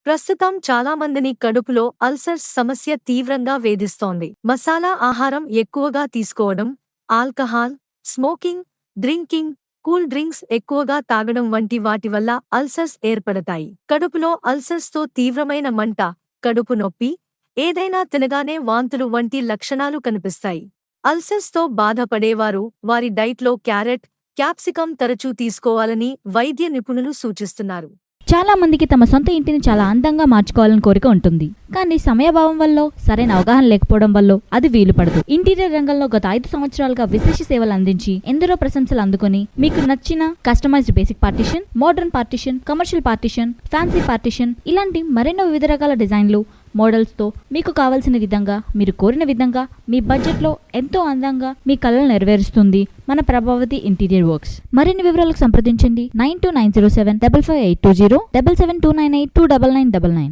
ప్రస్తుతం చాలా మందిని కడుపులో అల్సర్స్ సమస్య తీవ్రంగా వేధిస్తోంది. మసాలా ఆహారం ఎక్కువగా తీసుకోవడం, alcohol, smoking, drinking, cool drinks ఎక్కువగా తాగడం వంటి వాటి వల్ల అల్సర్స్ ఏర్పడతాయి. కడుపులో అల్సర్స్తో తీవ్రమైన మంట, కడుపు నొప్పి, ఏదైనా తినగానే వాంతులు వంటి లక్షణాలు కనిపిస్తాయి. అల్సర్స్తో బాధపడేవారు వారి డైట్లో క్యారెట్, క్యాప్సికం తరచూ తీసుకోవాలని వైద్య నిపుణులు సూచిస్తున్నారు. చాలా మందికి తమ సొంత ఇంటిని చాలా అందంగా మార్చుకోవాలని కోరిక ఉంటుంది. కానీ సమయాభావం వల్ల, సరైన అవగాహన లేకపోవడం వల్ల అది వీలు పడదు. ఇంటీరియర్ రంగంలో గత 5 సంవత్సరాలుగా విశేష సేవలు అందించి ఎందరో ప్రశంసలు అందుకొని మీకు నచ్చిన customized basic partition, modern partition, commercial partition, fancy partition ఇలాంటి మరెన్నో వివిధ రకాల డిజైన్లు, మోడల్స్తో మీకు కావాల్సిన విధంగా, మీరు కోరిన విధంగా, మీ బడ్జెట్లో ఎంతో అందంగా మీ కలలు నెరవేరుస్తుంది మన ప్రభావతి ఇంటీరియర్ వర్క్స్. మరిన్ని వివరాలకు సంప్రదించండి 9290755820 77298299299.